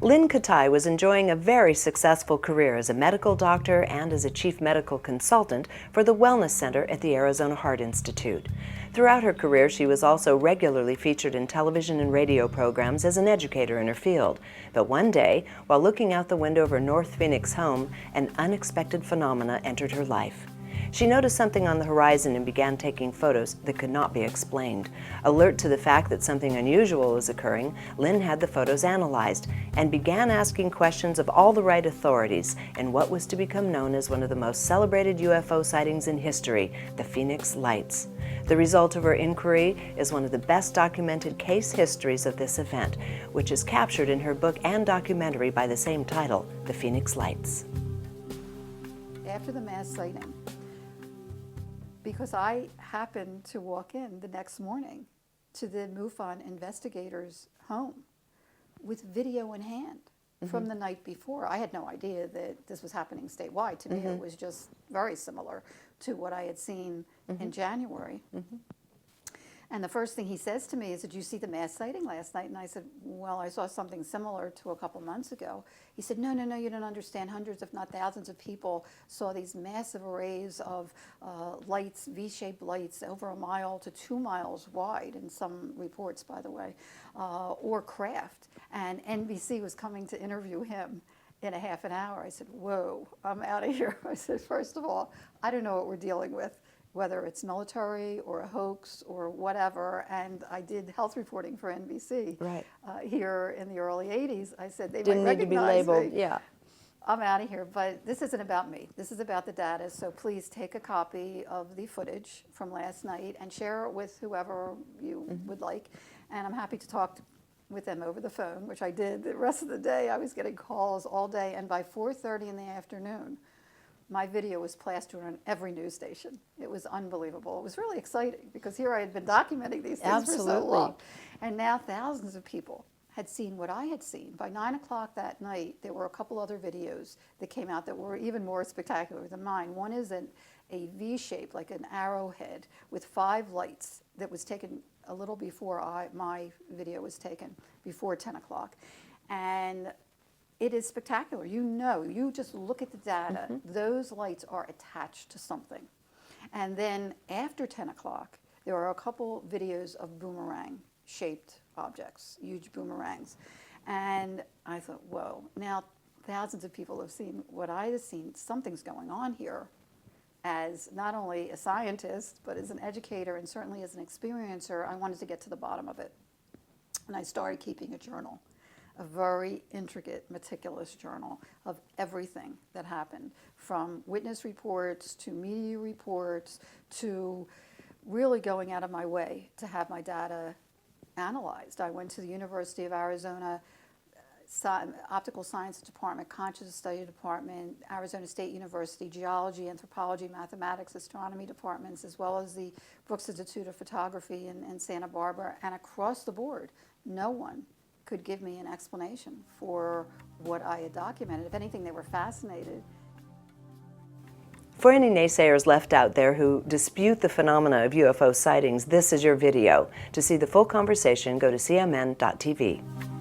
Lynne Kitei was enjoying a very successful career as a medical doctor and as a chief medical consultant for the Wellness Center at the Arizona Heart Institute. Throughout her career, she was also regularly featured in television and radio programs as an educator in her field. But one day, while looking out the window of her North Phoenix home, an unexpected phenomena entered her life. She noticed something on the horizon and began taking photos that could not be explained. Alert to the fact that something unusual was occurring, Lynne had the photos analyzed and began asking questions of all the right authorities in what was to become known as one of the most celebrated UFO sightings in history, the Phoenix Lights. The result of her inquiry is one of the best documented case histories of this event, which is captured in her book and documentary by the same title, The Phoenix Lights. After the mass sighting, because I happened to walk in the next morning to the MUFON investigators' home with video in hand from the night before. I had no idea that this was happening statewide. To me, it was just very similar to what I had seen in January. And the first thing he says to me is, did you see the mass sighting last night? And I said, well, I saw something similar to a couple months ago. He said, no, you don't understand. Hundreds, if not thousands of people saw these massive arrays of lights, V-shaped lights, over 1 mile to 2 miles wide, in some reports, by the way, or craft. And NBC was coming to interview him in a half an hour. I said, whoa, I'm out of here. I said, first of all, I don't know what we're dealing with, whether it's military or a hoax or whatever. And I did health reporting for NBC here in the early 80s. I said, they didn't might need to be recognize labeled. me. Yeah. I'm out of here, but this isn't about me. This is about the data, so please take a copy of the footage from last night and share it with whoever you would like. And I'm happy to talk with them over the phone, which I did. The rest of the day, I was getting calls all day, and by 4:30 in the afternoon, my video was plastered on every news station. It was unbelievable. It was really exciting because here I had been documenting these things for so long. And now thousands of people had seen what I had seen. By 9 o'clock that night, there were a couple other videos that came out that were even more spectacular than mine. One is a V shape, like an arrowhead, with 5 lights that was taken a little before my video was taken, before 10 o'clock. And it is spectacular. You just look at the data, those lights are attached to something. And then after 10 o'clock, there are a couple videos of boomerang-shaped objects, huge boomerangs. And I thought, whoa, now thousands of people have seen what I have seen. Something's going on here. As not only a scientist, but as an educator and certainly as an experiencer, I wanted to get to the bottom of it. And I started keeping a journal, a very intricate, meticulous journal of everything that happened, from witness reports to media reports to really going out of my way to have my data analyzed. I went to the University of Arizona Optical Science Department, Consciousness Study Department, Arizona State University, Geology, Anthropology, Mathematics, Astronomy departments, as well as the Brooks Institute of Photography in Santa Barbara. And across the board, no one could give me an explanation for what I had documented. If anything, they were fascinated. For any naysayers left out there who dispute the phenomena of UFO sightings, this is your video. To see the full conversation, go to cmn.tv.